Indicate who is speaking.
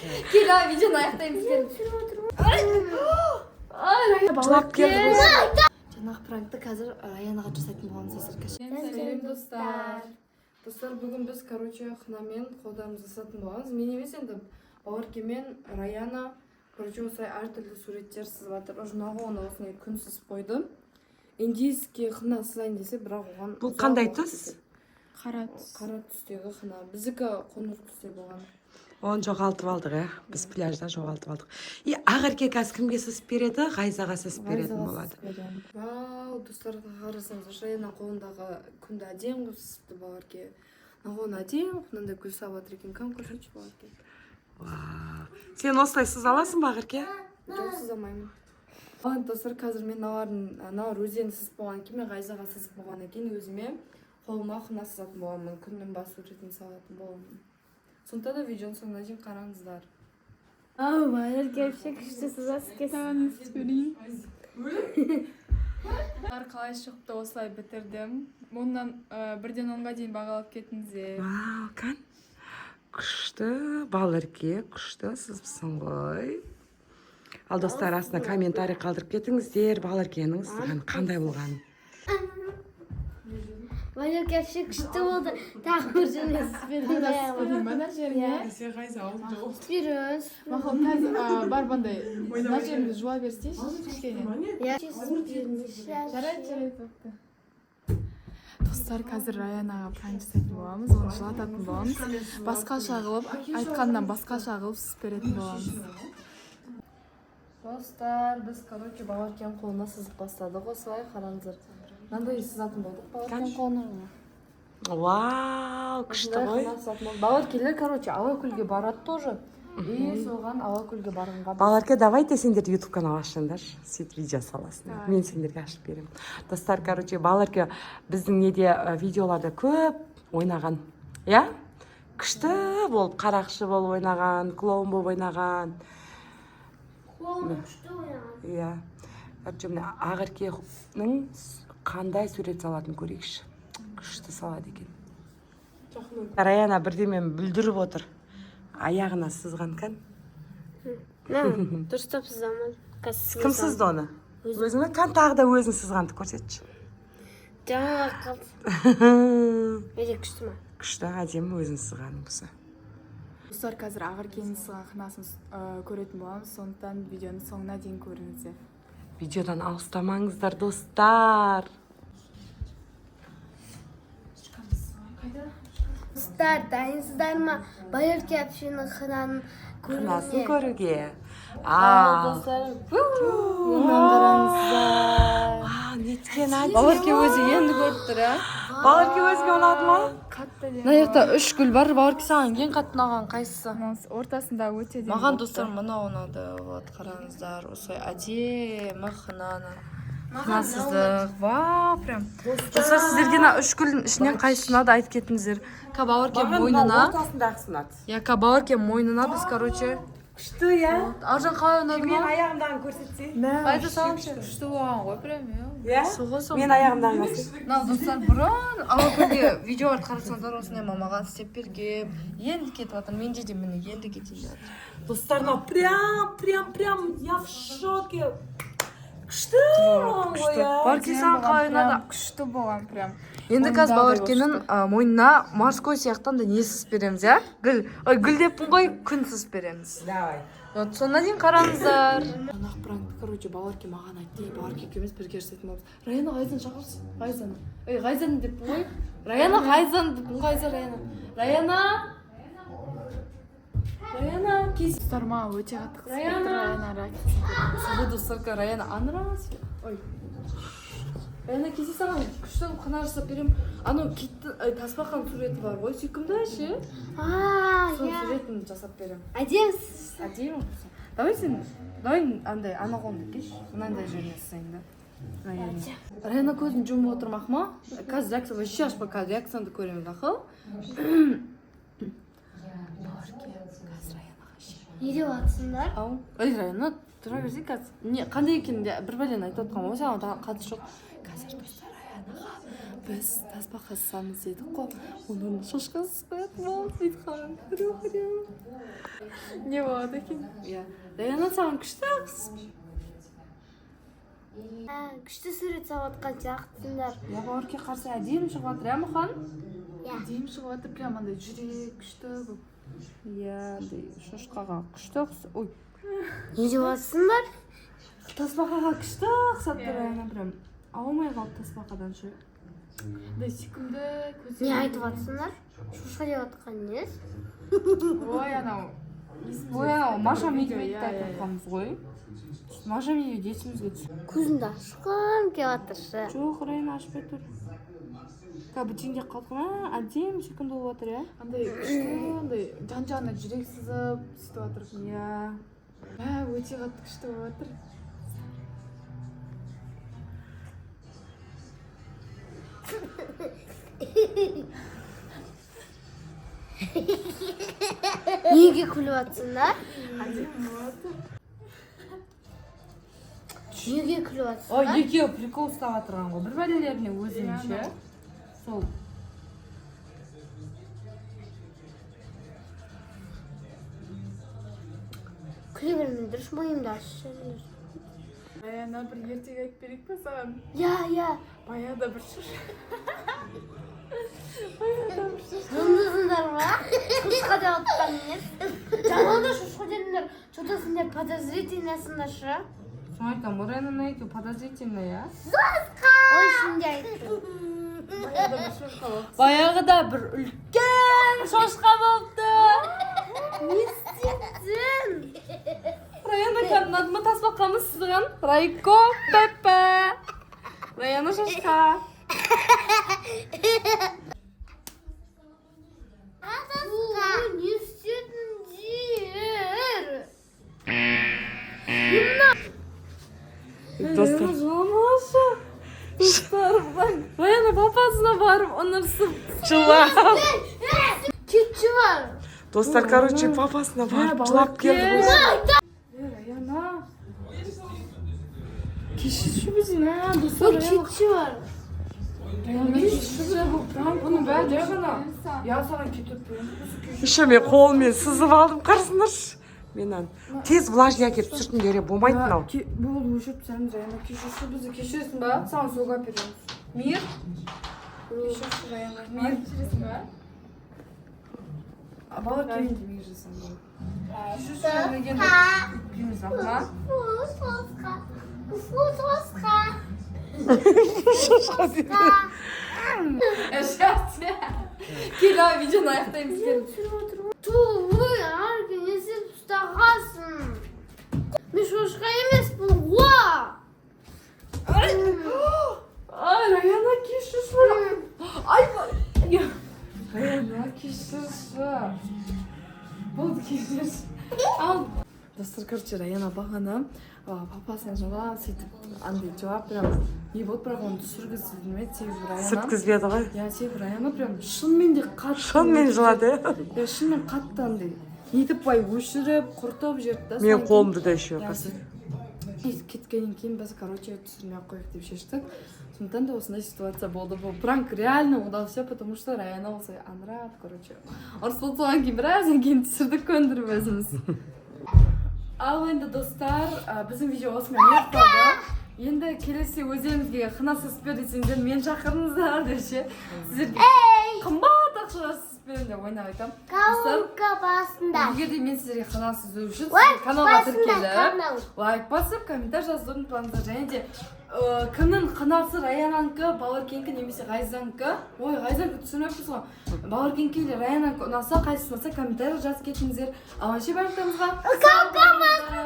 Speaker 1: Gel abi videonun ayaktayım.
Speaker 2: Жылап келді ғой.
Speaker 1: Жаңағы пранкты қазір Раянаға жасайтын боламыз әзірге.
Speaker 3: Сәлем достар. Достар, бүгін біз, хынамен қолдарымызды жасайтын боламыз. Мен емес енді Бауырке мен Раяна, осылай әртүрлі суреттер сызып жатыр. Жаңағы оны осындай күн сызып қойды. Индийский хына сызайын десе, бірақ оған
Speaker 2: Бұл қандай түс?
Speaker 3: қара түстегі хына. Біздікі қоңыр түсте болған.
Speaker 2: Оны жоғалтып алдық, біз пляжда жоғалтып алдық. И Ақерке қазір кімге сызып береді? Ғайзаға сызып беретін болады.
Speaker 3: Вау, достар, қарасаңыз, Раяна қолындағы күнді әдемі қылып сызыпты Бауырке. Оны әдемі мынандай гүл салып жатыр екен. Кім көрсетші Бауырке?
Speaker 2: Вау. Сен осылай сыза аласың ба, Ақерке?
Speaker 3: Жоқ, сызамаймын. Достар, қазір мен мыналар өздерін сызып болғаннан кейін, мен Ғайзаға сызып болғаннан кейін өзіме қолыма хына сызатын боламын, күннің бас суретін салатын боламын. Сонда да видеоның соңына дейін қараңыздар.
Speaker 1: Ау, байыр кепші күшті сызасы кесін.
Speaker 4: Қалай шықты осылай бітірдім. Мұндан 1-ден 10-ға дейін бағалап кетіңіздер.
Speaker 2: Вау, кән. Күшті, Балерке, күшті сызыпсың ғой. Ал достар, астына комментарий қалдырып кетіңіздер, Балеркенің сызған қандай болғанын.
Speaker 1: Байыр кепші күшті болды. Тағы бір жөне сізбердің аяғын.
Speaker 4: Мына жеріне.
Speaker 2: Сен Ғайза алып жоғыл.
Speaker 1: Сізберіңіз.
Speaker 4: Мақал қазір бар бандай. Мына жерімді жуа берсейші. Кішкене. Жарайды. Достар, қазір Раянаға пранк жасайтын боламыз, оны жылататын боламыз. Басқаша қылып, айтқаннан басқаша қылып сызып беретін боламыз.
Speaker 3: Достар, біз, Бауыркен қолына сызып бастадық. Осылай қараңыздар. Мынандай сызатын болдық Бауыркен қолына.
Speaker 2: Вау, күшті ғой.
Speaker 3: Бауыркелер, Алакөлге барады тоже. И соған Алакөлге барғанға.
Speaker 2: Баларке, давайте сендер YouTube канал ашыңдар, сөйтіп видео саласыңдар. Мен сендерге ашып беремін. Достар, Баларке біздің неде видеоларда көп ойнаған. Я? Күшті болып, қарақшы болып ойнаған, клоун болып ойнаған.
Speaker 1: Қолым күшті ойнаған.
Speaker 2: Я. Ақеркенің қандай сурет салатын көрейікші. Күшті салады екен. Раяна бірдемен бүлдіріп отыр. Аяғына сызған кән.
Speaker 1: Дұрыстап сызамын.
Speaker 2: Кім сызды оны? Өзіңі кән тағы да өзің сызғанды көрсетші.
Speaker 1: Жаңа қалды. Өте күшті ма?
Speaker 2: Күшті, әдемі өзің сызғаның бұсы.
Speaker 4: Достар, қазір Ақеркенің сызған хынасын көретін боламыз, сондықтан видеоның соңына дейін көріңіздер.
Speaker 2: Видеодан алыстамаңыздар, достар.
Speaker 1: Достар, дайынсыздар ма? Байыр кепшінің хынасын
Speaker 2: Қынасын көруге.
Speaker 3: Достар, қараңыздар.
Speaker 2: Неткен әдемі.
Speaker 3: Бауырке өзі енді көріп тұр,
Speaker 2: Баларке өзіңе ұнады ма?
Speaker 3: Мына жақта 3 гүл бар. Бауырке саған ең қатты ұнаған қайсысы?
Speaker 4: Ортасында өте де
Speaker 3: Маған достар мына ұнады. Қараңыздар, осылай әдемі хына сыздық. Вау, прям. Достар, сіздерге 3 гүлдің ішінен қайсысы ұнады айтып кетіңіздер. Бауырке мойнына.
Speaker 2: Ортасындағысы ұнады.
Speaker 3: Бауырке мойнына біз,
Speaker 2: Күшті, я?
Speaker 3: Аржан қалай ұнады
Speaker 2: Мен
Speaker 3: ма?
Speaker 2: аяғымдағын көрсетсе.
Speaker 3: Қайда саламшы?
Speaker 4: күшті болған ғой, прям.
Speaker 2: Я? Мен аяғымдағын көрсетсе.
Speaker 3: Достар, бұрын Алакөлге видеоларды қарасаңыздар, осындай мамаға істеп берген. Енді кетіп жатыр. Менде де міне енді кетейін.
Speaker 2: Достар, прям, я в шоке. Күшті.
Speaker 3: Бауырке саған қалай ұнады?
Speaker 4: Күшті болған, прям.
Speaker 3: Енді қазір Бауыркенің мойнына морской сияқтан да не сызып береміз, я? Гүл деппін ғой, күн сызып береміз.
Speaker 2: Давай.
Speaker 3: Соңына дейін қараңыздар. Анақ пранкты, Бауырке маған айтты, Бауырке екеуміз бірге жасайтын боламыз. Раяна Ғайзаны шақырсын. Ғайзаны деппін ғой. Раяна Ғайзаны деппін ғой, Раяна. Раяна, кез.
Speaker 4: Достар, маған өте қатты қысып кетті
Speaker 3: Раяна.
Speaker 4: Раяна.
Speaker 3: Сізді достарка Раяна анырас. Ой. Раяна кесе саған күшті қына жасап берем. Анау киттің тасбақан суреті бар ғой, сүйкімді ше. Сол суретін жасап берем.
Speaker 1: Әдемісіз.
Speaker 3: Әдемі. Давай андай ана қолымды кеш. Мынандай жеріне сызайын да. Раяна көзін жұмып отырмақ ма? Қазір реакция, вообще ашпа, қазір реакцияны көреміз ақыл.
Speaker 1: Не деп атсыңдар?
Speaker 3: Раяна, тұра берсей қазір. Қандай екенін бір бәлен айтып отқан ғой, саған қатысы жоқ. Қазір достар Раянаға
Speaker 4: біз тасбақа сызамыз дедік қой. Оның шошқа сызбайтын боламыз бүйтіп қалған. Не болады екен?
Speaker 3: Иә. Раяна саған күшті қыз.
Speaker 1: Күшті сурет салып жатқан сияқтысыңдар.
Speaker 3: Я бауырке қарсы әдемі шығып жатыр, иә Мұқан?
Speaker 4: Дейім шығып жатыр, прям андай жүрек күшті болып.
Speaker 3: Иә, шошқаға күшті қыз. Ой,
Speaker 1: Не деп жатсыңдар?
Speaker 3: тасбақаға күшті ұқсап тұр Раяна, прям аумай қалды тасбақадан ше.
Speaker 4: Андай сүйкімді көздері.
Speaker 1: Не айтып жатсыңдар? Шошқа деп жатқан не?
Speaker 4: Ой, анау.
Speaker 3: Ой, анау Маша Медведьті
Speaker 4: Иә,
Speaker 3: айтып жатқанбыз ғой. Маша Медведь есімізге түсті.
Speaker 1: Көзімді ашқым келіп жатыршы.
Speaker 3: Жоқ, Раяна ашпай тұр. Кәбітіңде қалқына әдемі сүйкімді болып жатыр, иә?
Speaker 4: Андай күшті, андай жан-жағына жүрек сызып сөйтіп жатыр.
Speaker 3: Иә.
Speaker 4: Өте қатты күшті болып жатыр.
Speaker 1: Неге күліп жатсыңдар? Неге күліп
Speaker 3: Ой,
Speaker 1: жатсыңдар?
Speaker 3: екеуі прикол ұстап жатырған ғой. Bir бәлелеріне өзінше. Сол.
Speaker 1: Күле бермей дұрыс мойымды ашшы.
Speaker 4: Ана бір ертегі айтып берейік па саған?
Speaker 1: Я.
Speaker 4: Баяғыда бір шош.
Speaker 1: Жындысыңдар ма? Шошқа деп жатқан не? Жаңағыда шошқа дедіңдер. Что-то сендер подозрительныйсыңдаршы.
Speaker 3: Соны айтам, Раяна екеуі подозрительный, иә?
Speaker 1: Ой, şimdi айттым.
Speaker 4: Баяғыда бір шошқа болды.
Speaker 3: Баяғыда бір үлкен шошқа болыпты.
Speaker 1: Не істедің?
Speaker 3: Раяна кәдімгі тасбақамыз сызған. Райко, Пеппа. Раяна шошқа.
Speaker 1: Ой, не істедіңдер?
Speaker 3: Раяна жыламашы. Достарым, Раяна папасына барып, ыңырсып жылап.
Speaker 1: Кетші бар.
Speaker 2: Достар, короче, папасына барып жылап келді.
Speaker 3: Раяна. Кешірші бізін, достар.
Speaker 1: Ой, кетші бар.
Speaker 3: Бұның бәрі жай ғана. Я саған кетіп берем.
Speaker 2: Еще мен қолыммен сызып алдым, қарсыңдаршы. Мен тез влажный әкеліп түсіртін дере болмайды мынау.
Speaker 3: Бұл өшіп сән Раяна кешірші бізді кешіресің ба? Саған суға береміз. Мир? Кешірші Раяна. Мир?
Speaker 4: Кешіресің ба?
Speaker 3: Бала кейін де мир жасам. Кешірші Раяна енді үйтпейміз, ақма? Сейчас. Кел, видеоны аяқтаймыз.
Speaker 1: Ой, Арка, не сеп ұстағасың. Мен шошқа емеспін, уа!
Speaker 3: Ай, Раяна кешірші. Ай, Раяна кешірші. Болды кешірші. Ал. Достар, короче, Раяна бағана папасына жауап сөйтіп андай жауап прям не болды, бірақ оны түсіргізілмеді. Себебі Раяна
Speaker 2: Сүрткізбеді ғой.
Speaker 3: Я себебі Раяна прям шынымен де қатты.
Speaker 2: Шынымен жылады.
Speaker 3: Я шынымен қатты андай нетіп бай өшіріп, құртып жерді да.
Speaker 2: Мен қолымды да еще.
Speaker 3: Кеткеннен кейін біз, короче, түсірмей ақ қояйық деп шештік. Сондықтан да осындай ситуация болды. Бұл пранк реально удался, потому что Раяна осылай аңырап, короче. Ұрысып соған кейін біраздан кейін түсірдік, көндіріп өзіміз. Ал енді достар, біздің видео осымен аяқталды. Енді келесі өздеріңізге қынасыз спер десеңдер мен шақырыңыздар десе. Сіздерге қымбат ақшаға спер деп ойнап айтам.
Speaker 1: Кауынка басында.
Speaker 3: Егер де мен сіздерге қынасыз үшін каналға тіркеліп, лайк басып, комментарий жазуды ұмытпаңыздар. Және де кімнің қынасы Раянанкі, Бауыркенкі немесе Ғайзанкі. Ой, Ғайзанкі түсірмеппіз ғой. Бауыркенкі или Раянанкі ұнаса, қайсысы ұнаса комментарий жазып кетіңіздер. Ал әше бәрімтімізға.